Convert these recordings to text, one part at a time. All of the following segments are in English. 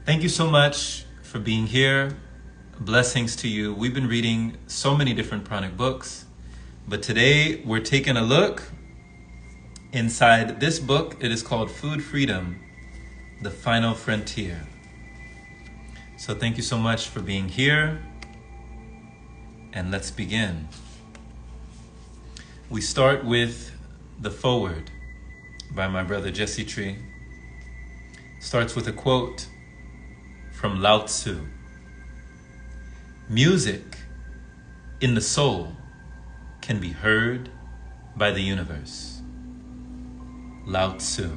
Thank you so much for being here. Blessings to you. We've been reading so many different Pranic books, but today we're taking a look inside this book. It is called Food Freedom, The Final Frontier. So thank you so much for being here, and let's begin. We start with the foreword by my brother Jesse Tree. Starts with a quote from Lao Tzu. Music in the soul can be heard by the universe. Lao Tzu.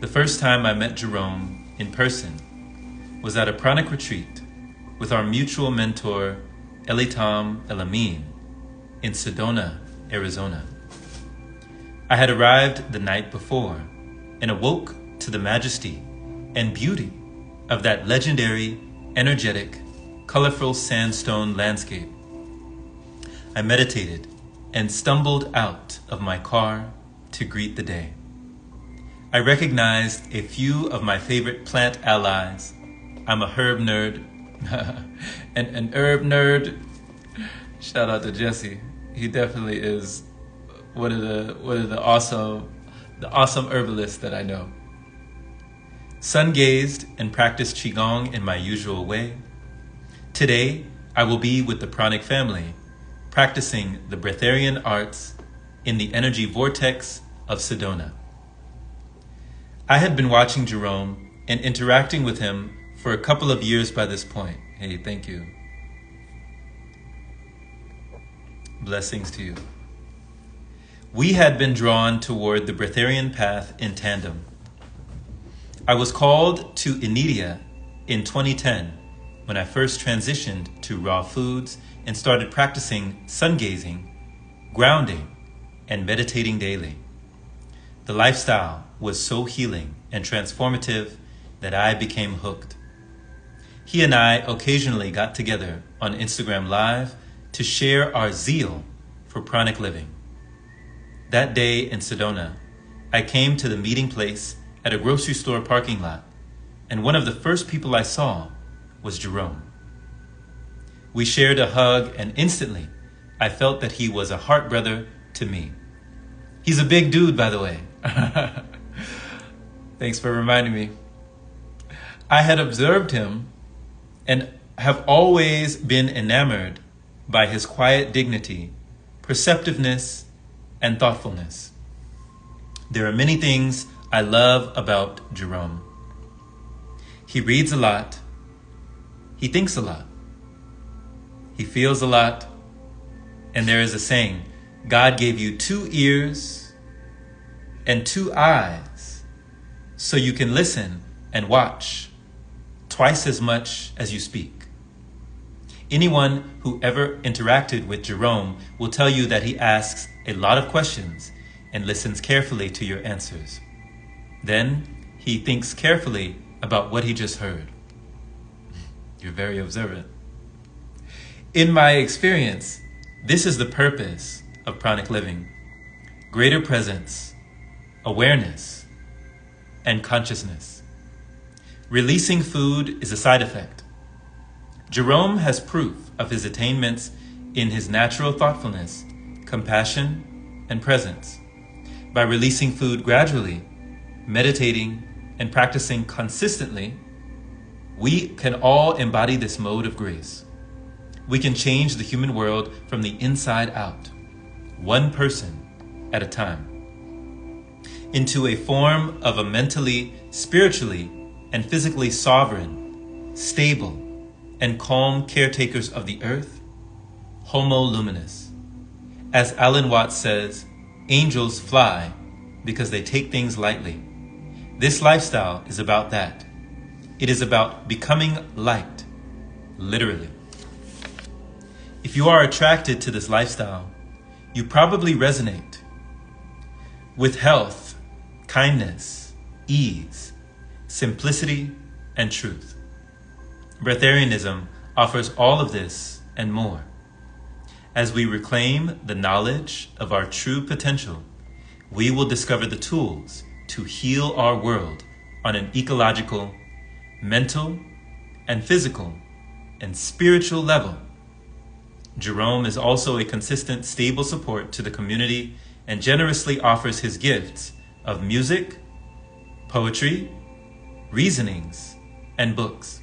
The first time I met Jerome in person was at a Pranic retreat with our mutual mentor Elitam Elamin in Sedona, Arizona. I had arrived the night before and awoke to the majesty and beauty of that legendary, energetic, colorful sandstone landscape. I meditated and stumbled out of my car to greet the day. I recognized a few of my favorite plant allies. I'm a herb nerd, an herb nerd. Shout out to Jesse. He definitely is one of the awesome herbalists that I know. Sun gazed and practiced Qigong in my usual way. Today, I will be with the Pranic family, practicing the Breatharian arts in the energy vortex of Sedona. I had been watching Jerome and interacting with him for a couple of years by this point. Hey, thank you. Blessings to you. We had been drawn toward the Breatharian path in tandem. I was called to Inidia in 2010 when I first transitioned to raw foods and started practicing sun gazing, grounding, and meditating daily. The lifestyle was so healing and transformative that I became hooked. He and I occasionally got together on Instagram Live to share our zeal for Pranic living. That day in Sedona, I came to the meeting place at a grocery store parking lot, and one of the first people I saw was Jerome. We shared a hug, and instantly I felt that he was a heart brother to me. He's a big dude, by the way. Thanks for reminding me. I had observed him and have always been enamored by his quiet dignity, perceptiveness, and thoughtfulness. There are many things I love about Jerome. He reads a lot. He thinks a lot. He feels a lot. And there is a saying, God gave you 2 ears and 2 eyes so you can listen and watch twice as much as you speak. Anyone who ever interacted with Jerome will tell you that he asks a lot of questions and listens carefully to your answers. Then he thinks carefully about what he just heard. You're very observant. In my experience, this is the purpose of Pranic living: greater presence, awareness, and consciousness. Releasing food is a side effect. Jerome has proof of his attainments in his natural thoughtfulness, compassion, and presence. By releasing food gradually, meditating, and practicing consistently, we can all embody this mode of grace. We can change the human world from the inside out, one person at a time, into a form of a mentally, spiritually, and physically sovereign, stable, and calm caretakers of the earth, Homo luminous. As Alan Watts says, angels fly because they take things lightly. This lifestyle is about that. It is about becoming light, literally. If you are attracted to this lifestyle, you probably resonate with health, kindness, ease, simplicity, and truth. Breatharianism offers all of this and more. As we reclaim the knowledge of our true potential, we will discover the tools to heal our world on an ecological mental and physical and spiritual level. Jerome is also a consistent, stable support to the community and generously offers his gifts of music, poetry, reasonings, and books.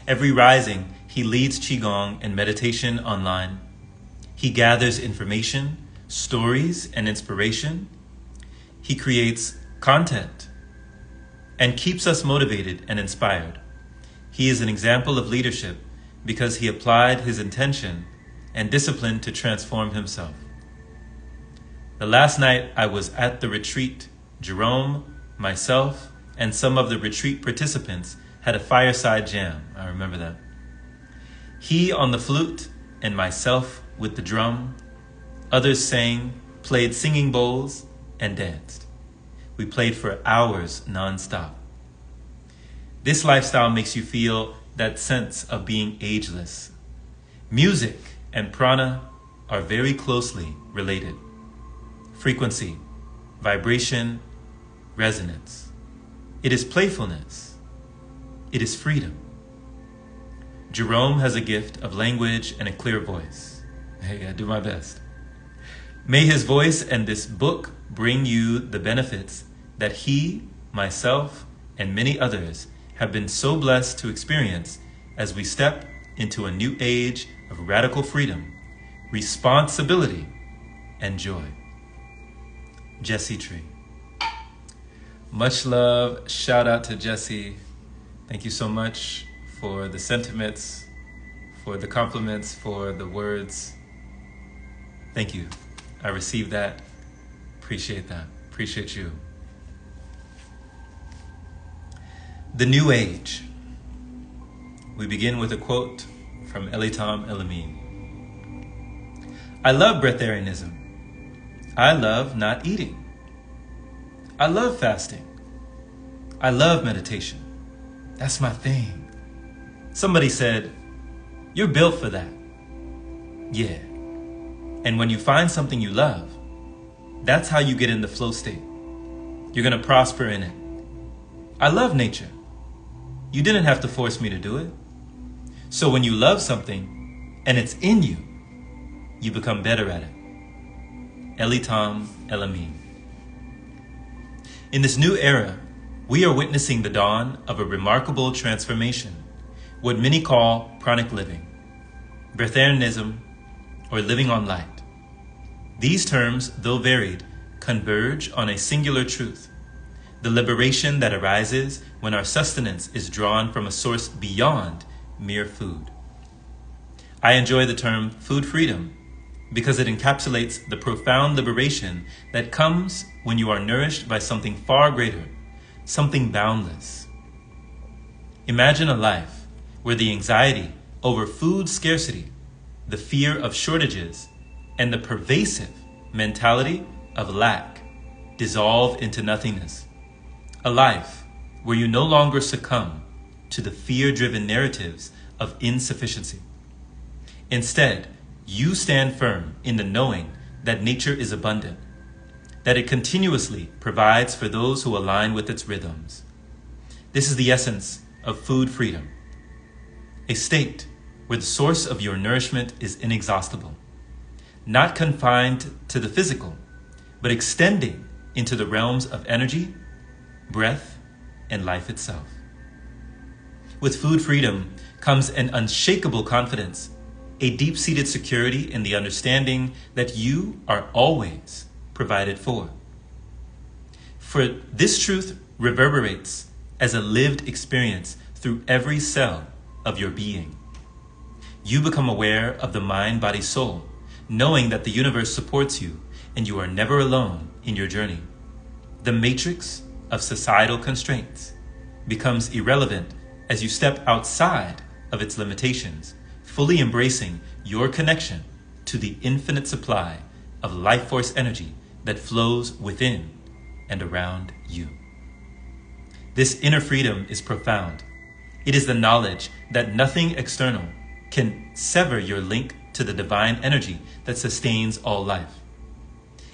Every rising, he leads Qigong and meditation online. He gathers information, stories, and inspiration. He creates content and keeps us motivated and inspired. He is an example of leadership because he applied his intention and discipline to transform himself. The last night I was at the retreat, Jerome, myself, and some of the retreat participants had a fireside jam. I remember that. He on the flute and myself with the drum. Others sang, played singing bowls, and danced. We played for hours nonstop. This lifestyle makes you feel that sense of being ageless. Music and prana are very closely related. Frequency, vibration, resonance. It is playfulness. It is freedom. Jerome has a gift of language and a clear voice. Hey, I do my best. May his voice and this book bring you the benefits that he, myself, and many others have been so blessed to experience as we step into a new age of radical freedom, responsibility, and joy. Jesse Tree. Much love. Shout out to Jesse. Thank you so much for the sentiments, for the compliments, for the words. Thank you. I received that. Appreciate that. Appreciate you. The New Age. We begin with a quote from Elitam Elamine. I love breatharianism. I love not eating. I love fasting. I love meditation. That's my thing. Somebody said, you're built for that. Yeah. And when you find something you love, that's how you get in the flow state. You're going to prosper in it. I love nature. You didn't have to force me to do it. So when you love something and it's in you, you become better at it. Elitam Elamine. In this new era, we are witnessing the dawn of a remarkable transformation, what many call pranic living, Breatharianism, or living on light. These terms, though varied, converge on a singular truth: the liberation that arises when our sustenance is drawn from a source beyond mere food. I enjoy the term food freedom because it encapsulates the profound liberation that comes when you are nourished by something far greater, something boundless. Imagine a life where the anxiety over food scarcity, the fear of shortages, and the pervasive mentality of lack dissolve into nothingness. A life where you no longer succumb to the fear-driven narratives of insufficiency. Instead, you stand firm in the knowing that nature is abundant, that it continuously provides for those who align with its rhythms. This is the essence of food freedom, a state where the source of your nourishment is inexhaustible, not confined to the physical, but extending into the realms of energy, breath, and life itself. With food freedom comes an unshakable confidence, a deep-seated security in the understanding that you are always provided for. For this truth reverberates as a lived experience through every cell of your being. You become aware of the mind, body, soul, knowing that the universe supports you and you are never alone in your journey. The matrix of societal constraints becomes irrelevant as you step outside of its limitations, fully embracing your connection to the infinite supply of life force energy that flows within and around you. This inner freedom is profound. It is the knowledge that nothing external can sever your link to the divine energy that sustains all life.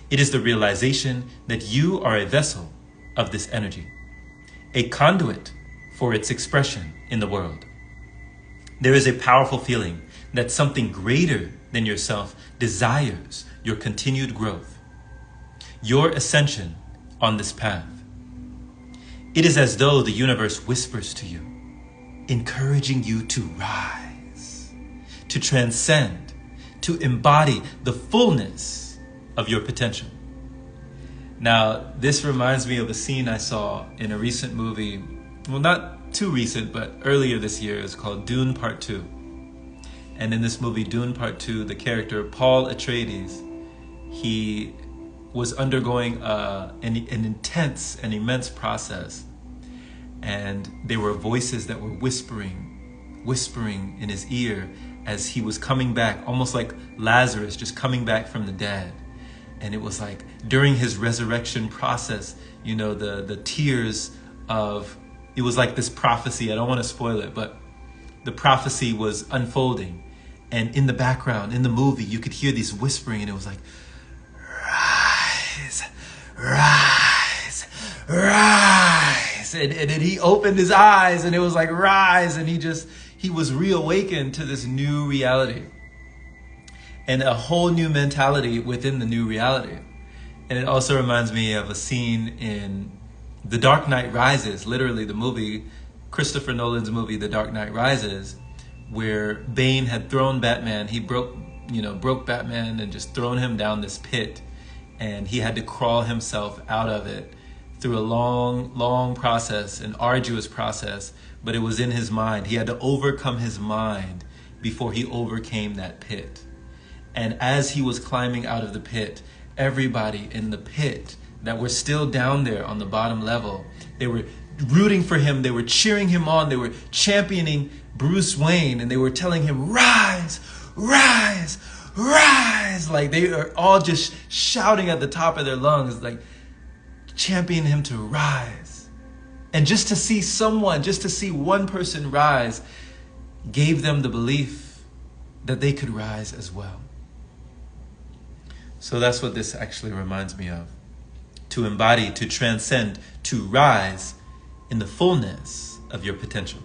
It is the realization that you are a vessel of this energy, a conduit for its expression in the world. There is a powerful feeling that something greater than yourself desires your continued growth, your ascension on this path. It is as though the universe whispers to you, encouraging you to rise, to transcend, to embody the fullness of your potential. Now, this reminds me of a scene I saw in a recent movie, well, not too recent, but earlier this year. It's called Dune Part 2. And in this movie, Dune Part 2, the character Paul Atreides, he was undergoing an intense and immense process. And there were voices that were whispering in his ear as he was coming back, almost like Lazarus just coming back from the dead. And it was like during his resurrection process, you know, the tears of, it was like this prophecy. I don't want to spoil it, but the prophecy was unfolding. And in the background, in the movie, you could hear these whispering, and it was like, rise, rise, rise. And then he opened his eyes, and it was like, rise. And he was reawakened to this new reality and a whole new mentality within the new reality. And it also reminds me of a scene in The Dark Knight Rises, literally the movie, Christopher Nolan's movie, The Dark Knight Rises, where Bane had thrown Batman. He broke Batman and just thrown him down this pit, and he had to crawl himself out of it through a long process, an arduous process, but it was in his mind. He had to overcome his mind before he overcame that pit. And as he was climbing out of the pit, everybody in the pit that were still down there on the bottom level, they were rooting for him, they were cheering him on, they were championing Bruce Wayne, and they were telling him, rise, rise, rise. Like they are all just shouting at the top of their lungs, like championing him to rise. And just to see one person rise gave them the belief that they could rise as well. So that's what this actually reminds me of. To embody, to transcend, to rise in the fullness of your potential.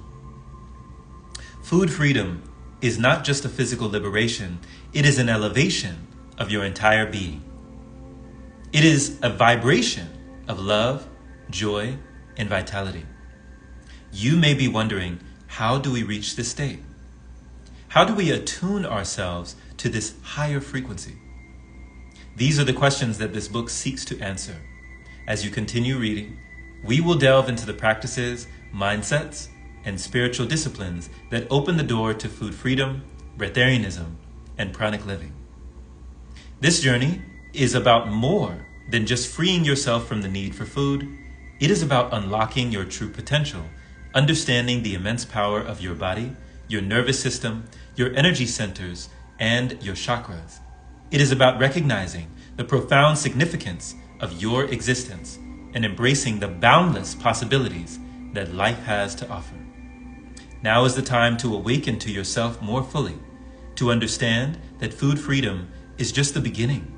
Food freedom is not just a physical liberation, it is an elevation of your entire being. It is a vibration of love, joy, and vitality. You may be wondering, how do we reach this state? How do we attune ourselves to this higher frequency? These are the questions that this book seeks to answer. As you continue reading, we will delve into the practices, mindsets, and spiritual disciplines that open the door to food freedom, Breatharianism, and Pranic living. This journey is about more than just freeing yourself from the need for food. It is about unlocking your true potential, understanding the immense power of your body, your nervous system, your energy centers, and your chakras. It is about recognizing the profound significance of your existence and embracing the boundless possibilities that life has to offer. Now is the time to awaken to yourself more fully, to understand that food freedom is just the beginning,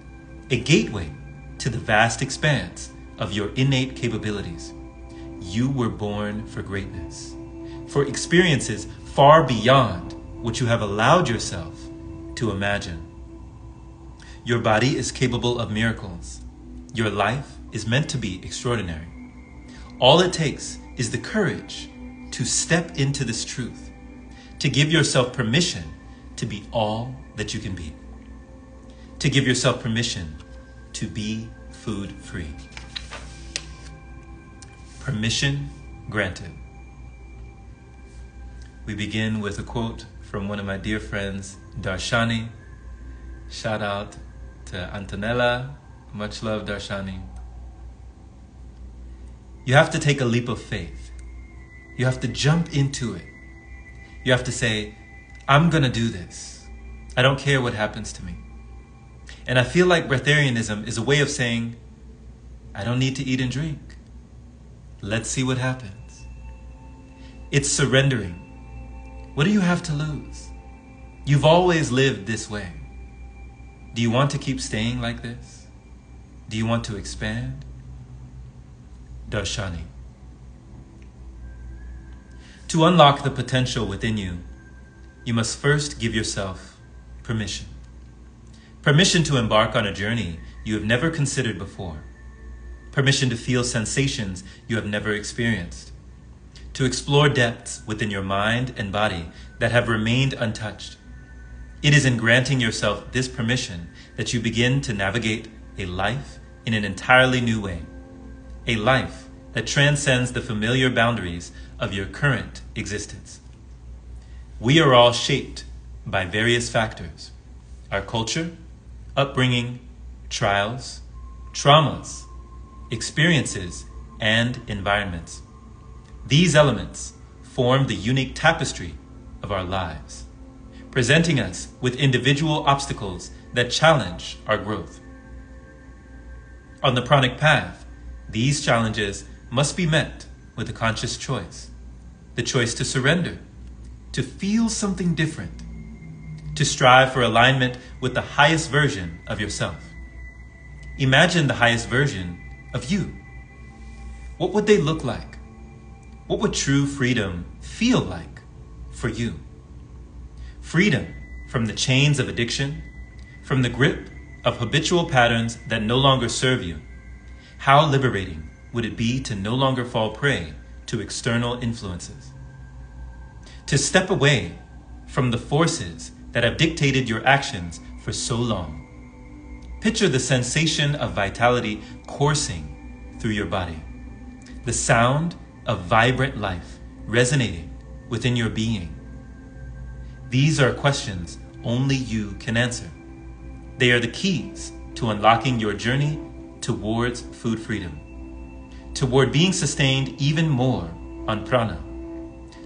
a gateway to the vast expanse of your innate capabilities. You were born for greatness, for experiences far beyond what you have allowed yourself to imagine. Your body is capable of miracles. Your life is meant to be extraordinary. All it takes is the courage to step into this truth, to give yourself permission to be all that you can be, to give yourself permission to be food free. Permission granted. We begin with a quote from one of my dear friends, Darshani. Shout out to Antonella. Much love, Darshani. You have to take a leap of faith. You have to jump into it. You have to say, I'm going to do this. I don't care what happens to me. And I feel like Breatharianism is a way of saying, I don't need to eat and drink. Let's see what happens. It's surrendering. What do you have to lose? You've always lived this way. Do you want to keep staying like this? Do you want to expand? Darshani. To unlock the potential within you, you must first give yourself permission. Permission to embark on a journey you have never considered before. Permission to feel sensations you have never experienced. To explore depths within your mind and body that have remained untouched. It is in granting yourself this permission that you begin to navigate a life in an entirely new way. A life that transcends the familiar boundaries of your current existence. We are all shaped by various factors: our culture, upbringing, trials, traumas, experiences, and environments. These elements form the unique tapestry of our lives, presenting us with individual obstacles that challenge our growth. On the pranic path, these challenges must be met with a conscious choice. The choice to surrender, to feel something different, to strive for alignment with the highest version of yourself. Imagine the highest version of you. What would they look like? What would true freedom feel like for you? Freedom from the chains of addiction, from the grip of habitual patterns that no longer serve you. How liberating would it be to no longer fall prey to external influences? To step away from the forces that have dictated your actions for so long. Picture the sensation of vitality coursing through your body. The sound of vibrant life resonating within your being. These are questions only you can answer. They are the keys to unlocking your journey towards food freedom, toward being sustained even more on prana,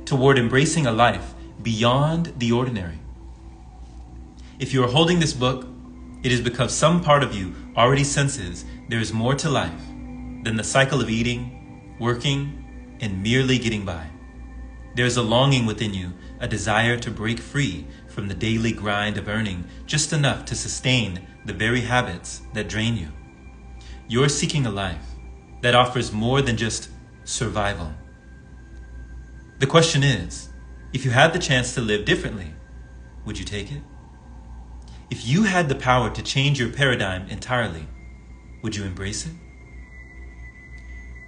toward embracing a life beyond the ordinary. If you are holding this book, it is because some part of you already senses there is more to life than the cycle of eating, working, and merely getting by. There is a longing within you, a desire to break free from the daily grind of earning just enough to sustain the very habits that drain you. You're seeking a life that offers more than just survival. The question is, if you had the chance to live differently, would you take it? If you had the power to change your paradigm entirely, would you embrace it?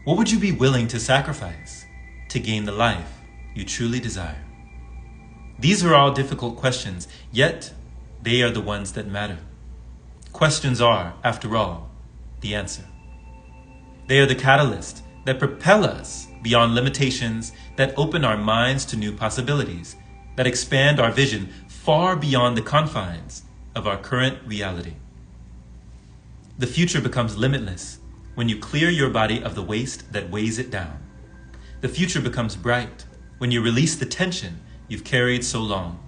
What would you be willing to sacrifice to gain the life you truly desire? These are all difficult questions, yet they are the ones that matter. Questions are, after all, the answer. They are the catalyst that propel us beyond limitations, that open our minds to new possibilities, that expand our vision far beyond the confines of our current reality. The future becomes limitless when you clear your body of the waste that weighs it down. The future becomes bright when you release the tension you've carried so long.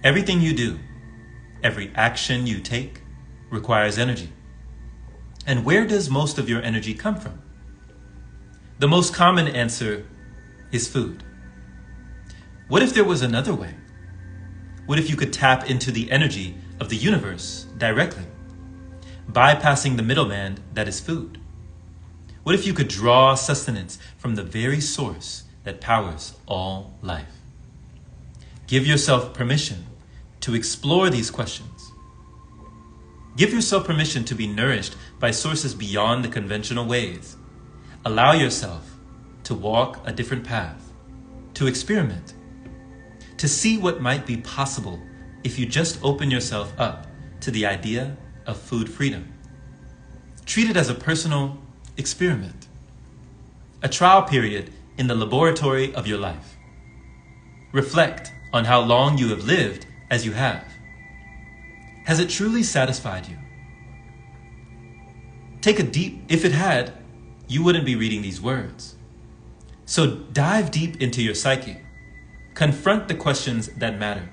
Everything you do, every action you take, requires energy. And where does most of your energy come from? The most common answer is food. What if there was another way? What if you could tap into the energy of the universe directly, bypassing the middleman that is food? What if you could draw sustenance from the very source that powers all life? Give yourself permission to explore these questions. Give yourself permission to be nourished by sources beyond the conventional ways. Allow yourself to walk a different path, to experiment, to see what might be possible if you just open yourself up to the idea of food freedom. Treat it as a personal experiment, a trial period in the laboratory of your life. Reflect on how long you have lived as you have. Has it truly satisfied you? If it had, you wouldn't be reading these words. So dive deep into your psyche. Confront the questions that matter.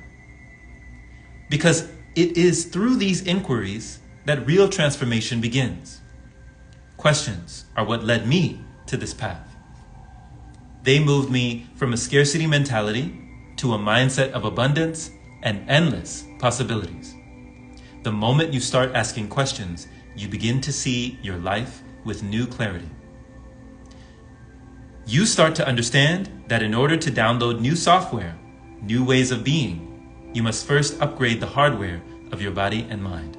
Because it is through these inquiries that real transformation begins. Questions are what led me to this path. They moved me from a scarcity mentality to a mindset of abundance and endless possibilities. The moment you start asking questions, you begin to see your life with new clarity. You start to understand that in order to download new software, new ways of being, you must first upgrade the hardware of your body and mind.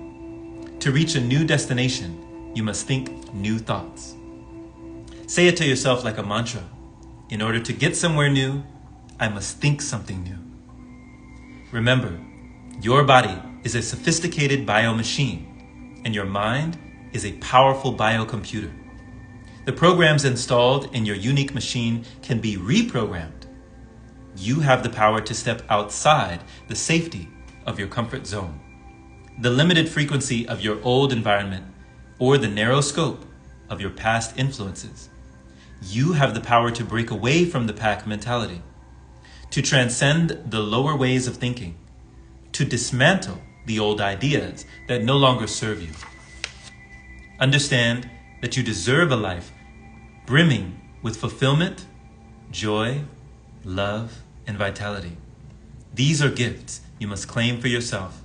To reach a new destination, you must think new thoughts. Say it to yourself like a mantra. In order to get somewhere new, I must think something new. Remember, your body is a sophisticated biomachine, and your mind is a powerful biocomputer. The programs installed in your unique machine can be reprogrammed. You have the power to step outside the safety of your comfort zone, the limited frequency of your old environment, or the narrow scope of your past influences. You have the power to break away from the pack mentality, to transcend the lower ways of thinking, to dismantle the old ideas that no longer serve you. Understand that you deserve a life brimming with fulfillment, joy, love, and vitality. These are gifts you must claim for yourself,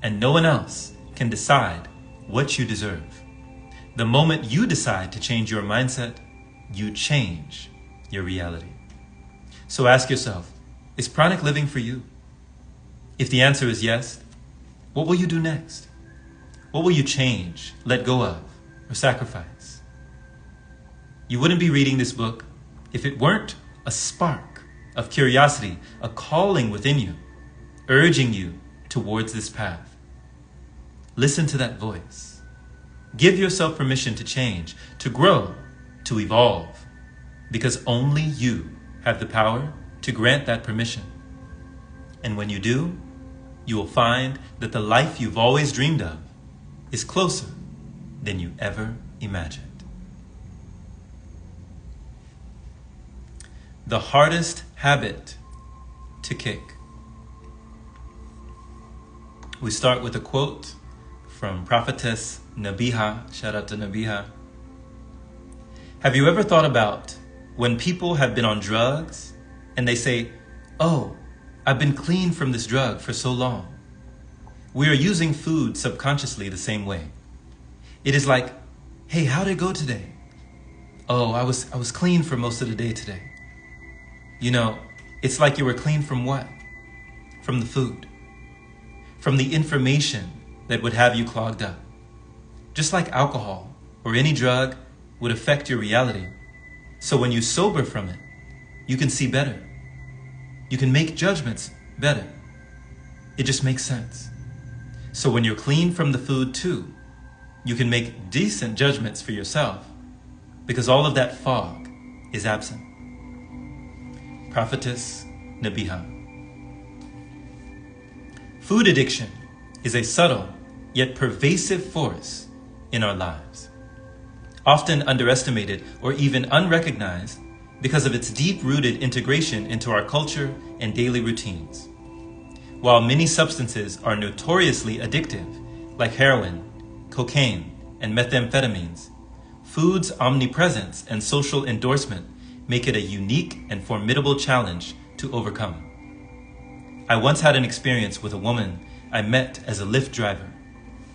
and no one else can decide what you deserve. The moment you decide to change your mindset, you change your reality. So ask yourself, is pranic living for you? If the answer is yes, what will you do next? What will you change, let go of, or sacrifice? You wouldn't be reading this book if it weren't a spark of curiosity, a calling within you, urging you towards this path. Listen to that voice. Give yourself permission to change, to grow, to evolve, because only you have the power to grant that permission. And when you do, you will find that the life you've always dreamed of is closer than you ever imagined. The hardest habit to kick. We start with a quote from Prophetess Nabiha. Shout out to Nabiha. Have you ever thought about when people have been on drugs and they say, "Oh, I've been clean from this drug for so long"? We are using food subconsciously the same way. It is like, "Hey, how'd it go today?" "Oh, I was clean for most of the day today." You know, it's like you were clean from what? From the food. From the information that would have you clogged up. Just like alcohol or any drug would affect your reality. So when you sober from it, you can see better. You can make judgments better. It just makes sense. So when you're clean from the food too, you can make decent judgments for yourself because all of that fog is absent. Prophetess Nabiha. Food addiction is a subtle yet pervasive force in our lives, often underestimated or even unrecognized because of its deep-rooted integration into our culture and daily routines. While many substances are notoriously addictive, like heroin, cocaine, and methamphetamines, food's omnipresence and social endorsement make it a unique and formidable challenge to overcome. I once had an experience with a woman I met as a Lyft driver.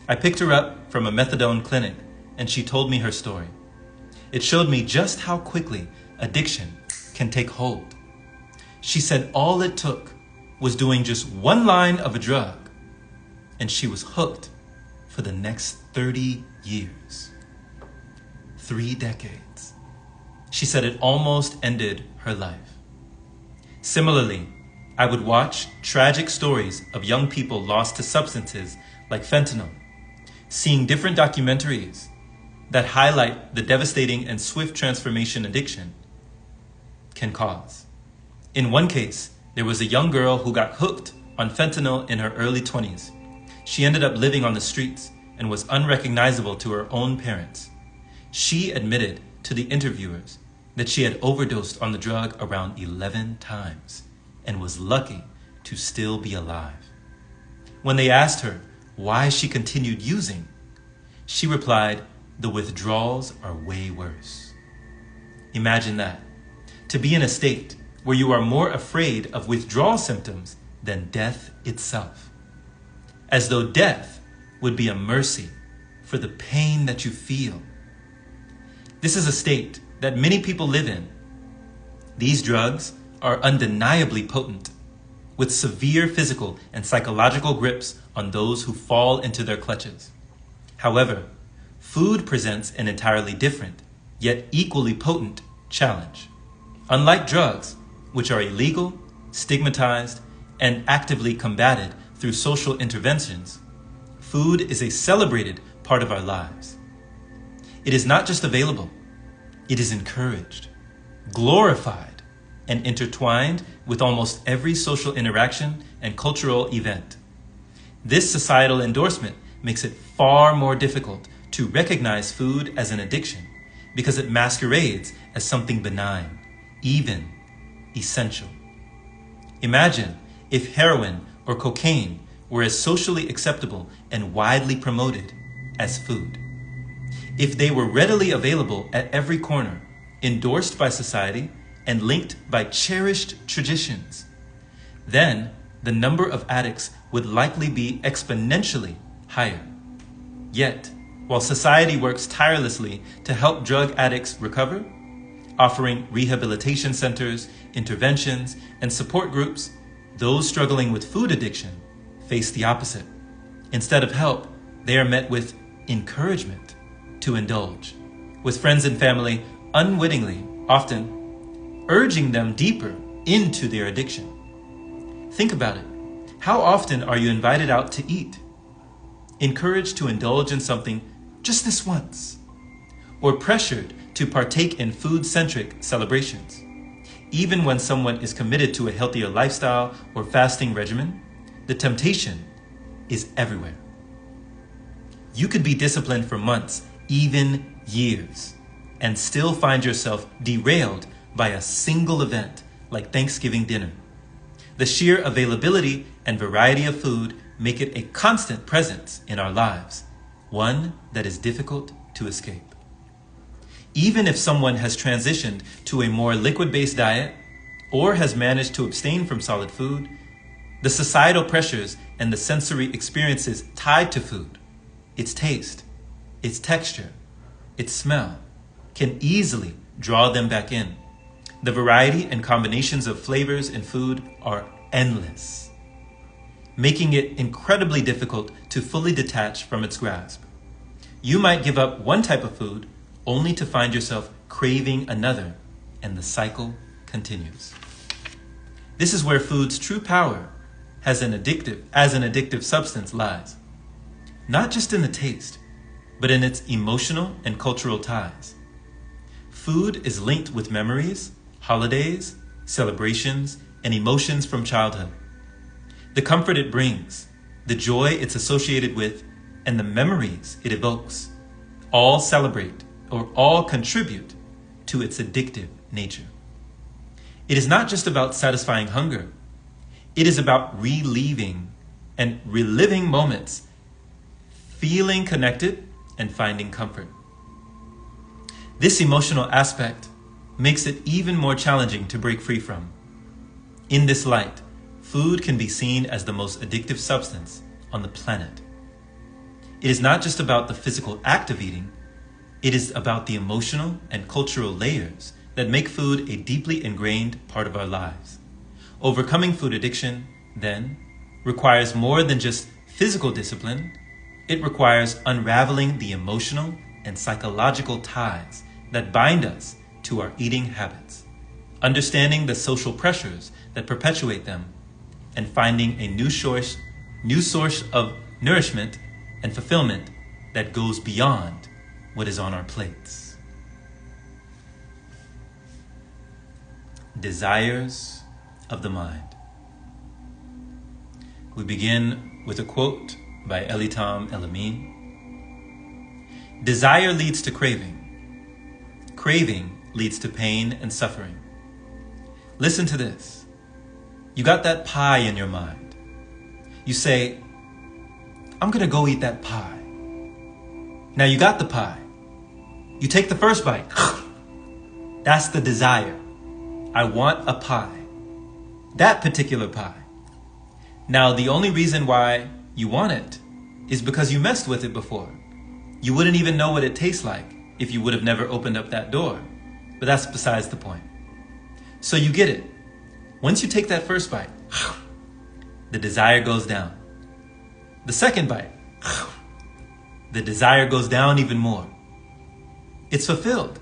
I picked her up from a methadone clinic, and she told me her story. It showed me just how quickly addiction can take hold. She said all it took was doing just one line of a drug, and she was hooked for the next 30 years. 3 decades. She said it almost ended her life. Similarly, I would watch tragic stories of young people lost to substances like fentanyl, seeing different documentaries that highlight the devastating and swift transformation addiction can cause. In one case, there was a young girl who got hooked on fentanyl in her early 20s. She ended up living on the streets and was unrecognizable to her own parents. She admitted to the interviewers that she had overdosed on the drug around 11 times and was lucky to still be alive. When they asked her why she continued using, she replied, "The withdrawals are way worse." Imagine that, to be in a state where you are more afraid of withdrawal symptoms than death itself, as though death would be a mercy for the pain that you feel. This is a state that many people live in, These drugs are undeniably potent, with severe physical and psychological grips on those who fall into their clutches. However, food presents an entirely different, yet equally potent, challenge. Unlike drugs, which are illegal, stigmatized, and actively combated through social interventions, food is a celebrated part of our lives. It is not just available, it is encouraged, glorified, and intertwined with almost every social interaction and cultural event. This societal endorsement makes it far more difficult to recognize food as an addiction because it masquerades as something benign, even essential. Imagine if heroin or cocaine were as socially acceptable and widely promoted as food. If they were readily available at every corner, endorsed by society, and linked by cherished traditions, then the number of addicts would likely be exponentially higher. Yet, while society works tirelessly to help drug addicts recover, offering rehabilitation centers, interventions, and support groups, those struggling with food addiction face the opposite. Instead of help, they are met with encouragement to indulge, with friends and family unwittingly, often, urging them deeper into their addiction. Think about it. How often are you invited out to eat, encouraged to indulge in something just this once, or pressured to partake in food-centric celebrations? Even when someone is committed to a healthier lifestyle or fasting regimen, the temptation is everywhere. You could be disciplined for months, even years, and still find yourself derailed by a single event like Thanksgiving dinner. The sheer availability and variety of food make it a constant presence in our lives, one that is difficult to escape. Even if someone has transitioned to a more liquid-based diet or has managed to abstain from solid food, the societal pressures and the sensory experiences tied to food, its taste, its texture, its smell, can easily draw them back in. The variety and combinations of flavors in food are endless, making it incredibly difficult to fully detach from its grasp. You might give up one type of food only to find yourself craving another, and the cycle continues. This is where food's true power as an addictive substance lies. Not just in the taste, but in its emotional and cultural ties. Food is linked with memories, holidays, celebrations, and emotions from childhood. The comfort it brings, the joy it's associated with, and the memories it evokes all celebrate or all contribute to its addictive nature. It is not just about satisfying hunger. It is about reliving and reliving moments, feeling connected, and finding comfort. This emotional aspect makes it even more challenging to break free from. In this light, food can be seen as the most addictive substance on the planet. It is not just about the physical act of eating, it is about the emotional and cultural layers that make food a deeply ingrained part of our lives. Overcoming food addiction, then, requires more than just physical discipline. It requires unraveling the emotional and psychological ties that bind us to our eating habits, understanding the social pressures that perpetuate them, and finding a new source of nourishment and fulfillment that goes beyond what is on our plates. Desires of the mind. We begin with a quote by Elitam Elamine. Desire leads to craving. Craving leads to pain and suffering. Listen to this. You got that pie in your mind. You say, I'm gonna go eat that pie. Now you got the pie. You take the first bite. That's the desire. I want a pie. That particular pie. Now the only reason why you want it is because you messed with it before. You wouldn't even know what it tastes like if you would have never opened up that door. But that's besides the point. So you get it. Once you take that first bite, the desire goes down. The second bite, the desire goes down even more. It's fulfilled.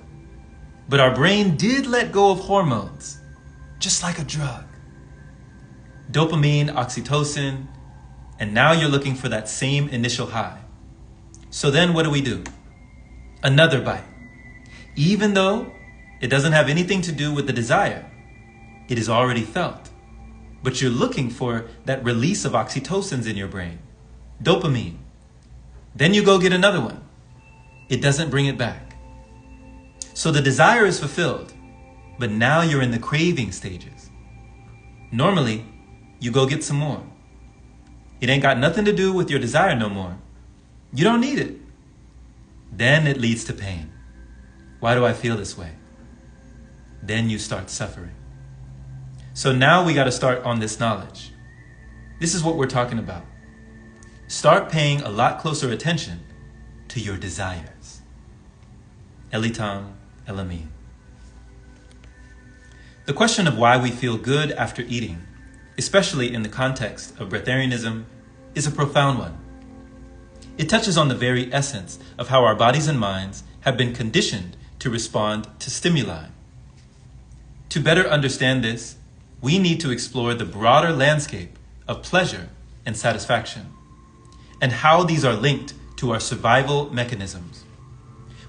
But our brain did let go of hormones, just like a drug. Dopamine, oxytocin, and now you're looking for that same initial high. So then what do? Another bite. Even though it doesn't have anything to do with the desire, it is already felt. But you're looking for that release of oxytocins in your brain, dopamine. Then you go get another one. It doesn't bring it back. So the desire is fulfilled, but now you're in the craving stages. Normally, you go get some more. It ain't got nothing to do with your desire no more. You don't need it. Then it leads to pain. Why do I feel this way? Then you start suffering. So now we got to start on this knowledge. This is what we're talking about. Start paying a lot closer attention to your desires. Elitam Elamim. The question of why we feel good after eating, especially in the context of Breatharianism, is a profound one. It touches on the very essence of how our bodies and minds have been conditioned to respond to stimuli. To better understand this, we need to explore the broader landscape of pleasure and satisfaction, and how these are linked to our survival mechanisms.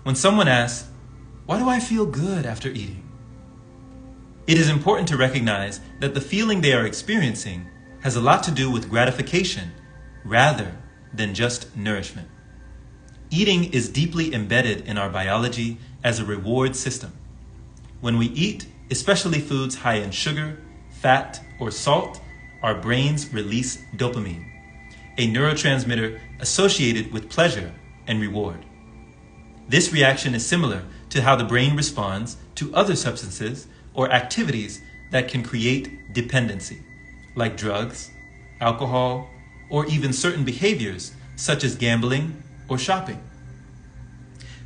When someone asks, "Why do I feel good after eating?" it is important to recognize that the feeling they are experiencing has a lot to do with gratification rather than just nourishment. Eating is deeply embedded in our biology as a reward system. When we eat, especially foods high in sugar, fat, or salt, our brains release dopamine, a neurotransmitter associated with pleasure and reward. This reaction is similar to how the brain responds to other substances or activities that can create dependency, like drugs, alcohol, or even certain behaviors such as gambling or shopping.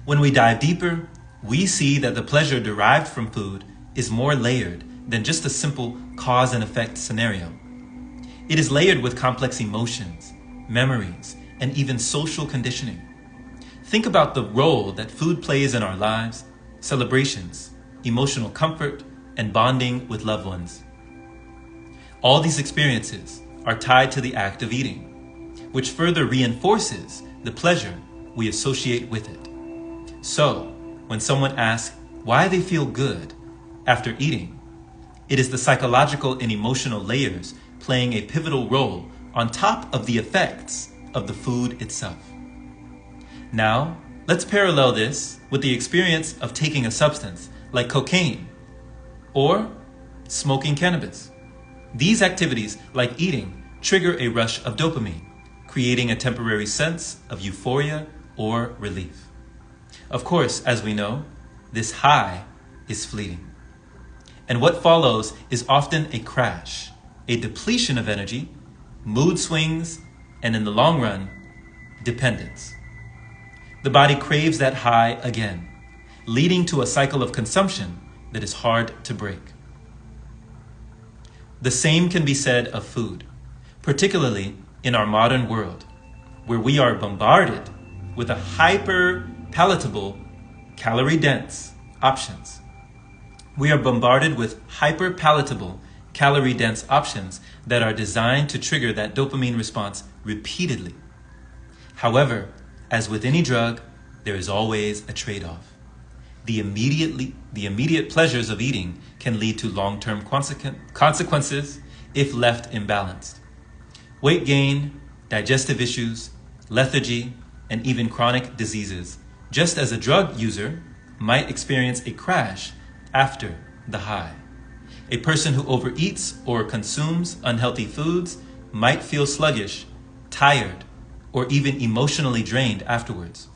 When we dive deeper, we see that the pleasure derived from food is more layered than just a simple cause and effect scenario. It is layered with complex emotions, memories, and even social conditioning. Think about the role that food plays in our lives, celebrations, emotional comfort, and bonding with loved ones. All these experiences are tied to the act of eating, which further reinforces the pleasure we associate with it. So, when someone asks why they feel good after eating, it is the psychological and emotional layers playing a pivotal role on top of the effects of the food itself. Now, let's parallel this with the experience of taking a substance like cocaine or smoking cannabis. These activities, like eating, trigger a rush of dopamine, creating a temporary sense of euphoria or relief. Of course, as we know, this high is fleeting. And what follows is often a crash, a depletion of energy, mood swings, and in the long run, dependence. The body craves that high again, leading to a cycle of consumption that is hard to break. The same can be said of food, particularly in our modern world, where we are bombarded with a hyper-palatable, calorie-dense options. We are bombarded with hyper-palatable, calorie-dense options that are designed to trigger that dopamine response repeatedly. However, as with any drug, there is always a trade-off. The immediate pleasures of eating can lead to long-term consequences if left imbalanced. Weight gain, digestive issues, lethargy, and even chronic diseases, just as a drug user might experience a crash after the high. A person who overeats or consumes unhealthy foods might feel sluggish, tired, or even emotionally drained afterwards.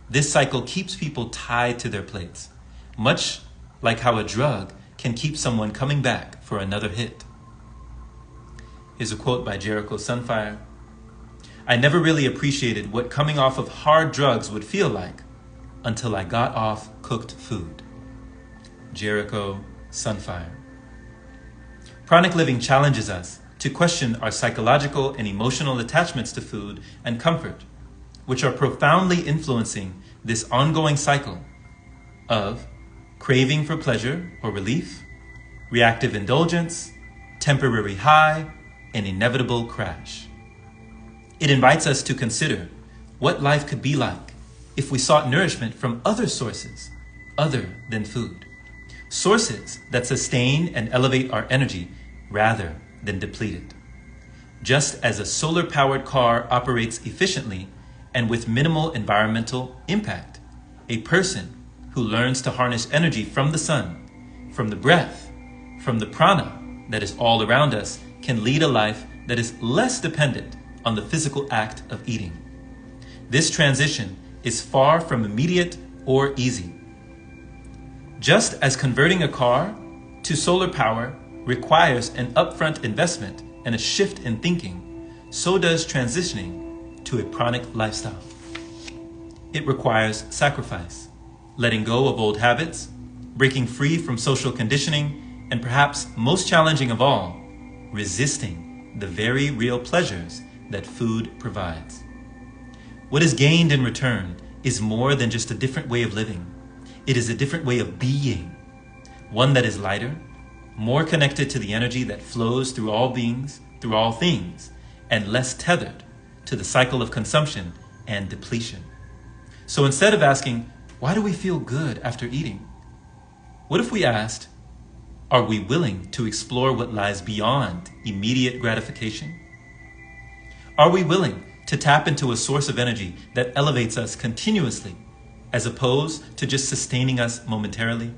This cycle keeps people tied to their plates, much like how a drug can keep someone coming back for another hit. Here's a quote by Jericho Sunfire. "I never really appreciated what coming off of hard drugs would feel like until I got off cooked food." Jericho Sunfire. Pranic living challenges us to question our psychological and emotional attachments to food and comfort, which are profoundly influencing this ongoing cycle of craving for pleasure or relief, reactive indulgence, temporary high, and inevitable crash. It invites us to consider what life could be like if we sought nourishment from other sources other than food, sources that sustain and elevate our energy rather than deplete it. Just as a solar-powered car operates efficiently and with minimal environmental impact, a person who learns to harness energy from the sun, from the breath, from the prana that is all around us can lead a life that is less dependent on the physical act of eating. This transition is far from immediate or easy. Just as converting a car to solar power requires an upfront investment and a shift in thinking, so does transitioning to a pranic lifestyle. It requires sacrifice, letting go of old habits, breaking free from social conditioning, and perhaps most challenging of all, resisting the very real pleasures that food provides. What is gained in return is more than just a different way of living. It is a different way of being, one that is lighter, more connected to the energy that flows through all beings, through all things, and less tethered to the cycle of consumption and depletion. So instead of asking, why do we feel good after eating? What if we asked, are we willing to explore what lies beyond immediate gratification? Are we willing to tap into a source of energy that elevates us continuously, as opposed to just sustaining us momentarily?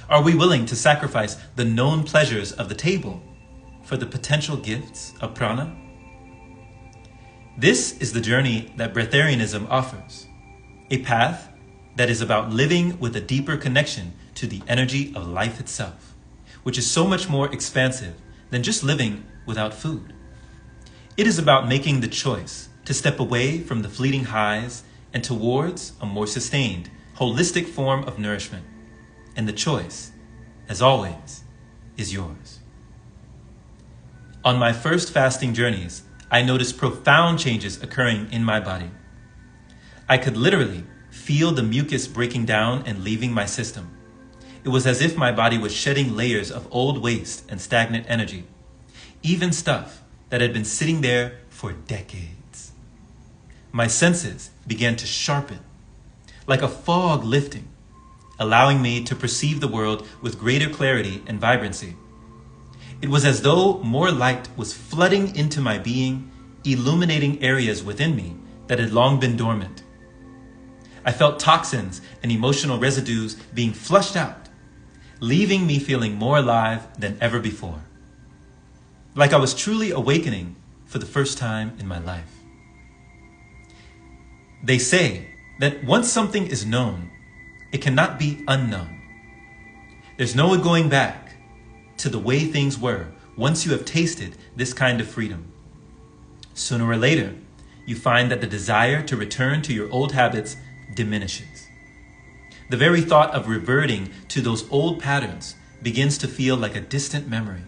Are we willing to sacrifice the known pleasures of the table for the potential gifts of prana? This is the journey that Breatharianism offers, a path that is about living with a deeper connection to the energy of life itself, which is so much more expansive than just living without food. It is about making the choice to step away from the fleeting highs and towards a more sustained, holistic form of nourishment. And the choice, as always, is yours. On my first fasting journeys, I noticed profound changes occurring in my body. I could literally feel the mucus breaking down and leaving my system. It was as if my body was shedding layers of old waste and stagnant energy, even stuff that had been sitting there for decades. My senses began to sharpen, like a fog lifting, allowing me to perceive the world with greater clarity and vibrancy. It was as though more light was flooding into my being, illuminating areas within me that had long been dormant. I felt toxins and emotional residues being flushed out, leaving me feeling more alive than ever before. Like I was truly awakening for the first time in my life. They say that once something is known, it cannot be unknown. There's no going back to the way things were once you have tasted this kind of freedom. Sooner or later, you find that the desire to return to your old habits diminishes. The very thought of reverting to those old patterns begins to feel like a distant memory,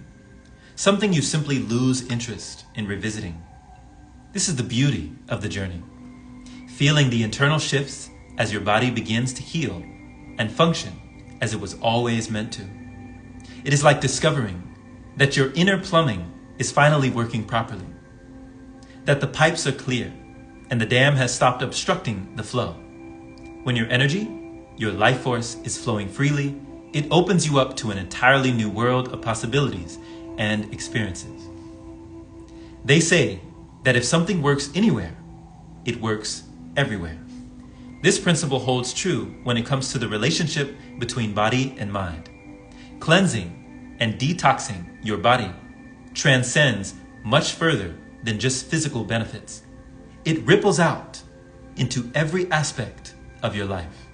something you simply lose interest in revisiting. This is the beauty of the journey, feeling the internal shifts as your body begins to heal and function as it was always meant to. It is like discovering that your inner plumbing is finally working properly, that the pipes are clear and the dam has stopped obstructing the flow. When your energy, your life force is flowing freely, it opens you up to an entirely new world of possibilities and experiences. They say that if something works anywhere, it works everywhere. This principle holds true when it comes to the relationship between body and mind. Cleansing and detoxing your body transcends much further than just physical benefits. It ripples out into every aspect of your life.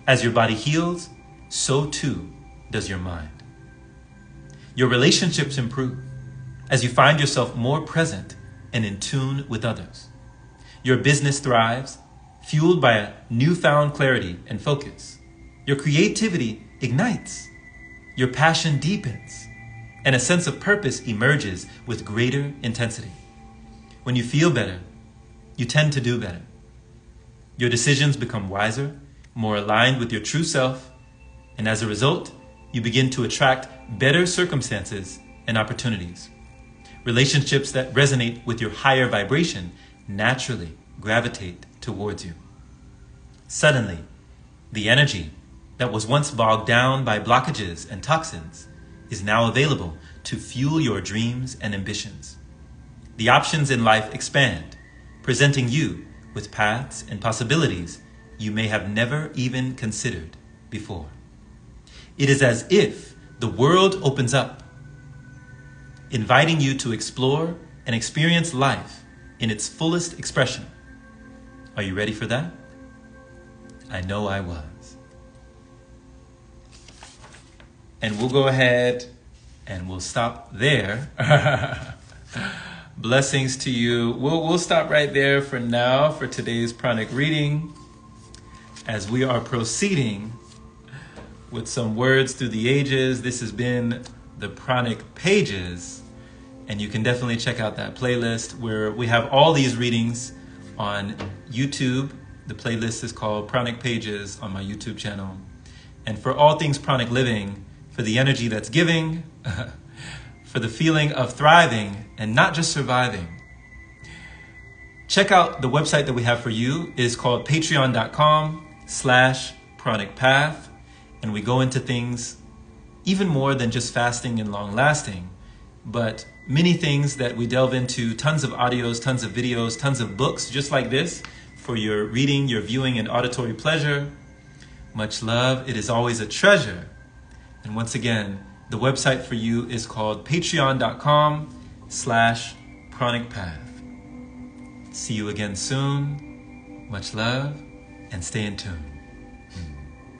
As your body heals, so too does your mind. Your relationships improve as you find yourself more present and in tune with others. Your business thrives, fueled by a newfound clarity and focus. Your creativity ignites. Your passion deepens, and a sense of purpose emerges with greater intensity. When you feel better, you tend to do better. Your decisions become wiser, more aligned with your true self, and as a result, you begin to attract better circumstances and opportunities. Relationships that resonate with your higher vibration naturally gravitate towards you. Suddenly, the energy that was once bogged down by blockages and toxins is now available to fuel your dreams and ambitions. The options in life expand, presenting you with paths and possibilities you may have never even considered before. It is as if the world opens up, inviting you to explore and experience life in its fullest expression. Are you ready for that? I know I was. And we'll go ahead and we'll stop there. Blessings to you. We'll stop right there for now for today's pranic reading, as we are proceeding with some words through the ages. This has been the Pranic Pages, and you can definitely check out that playlist where we have all these readings on YouTube. The playlist is called Pranic Pages on my YouTube channel. And for all things pranic living, for the energy that's giving, for the feeling of thriving and not just surviving, check out the website that we have for you. It is called patreon.com/pranicpath. And we go into things even more than just fasting and long lasting, but many things that we delve into, tons of audios, tons of videos, tons of books just like this for your reading, your viewing, and auditory pleasure. Much love. It is always a treasure. And once again, the website for you is called patreon.com/pranicpath. See you again soon. Much love and stay in tune.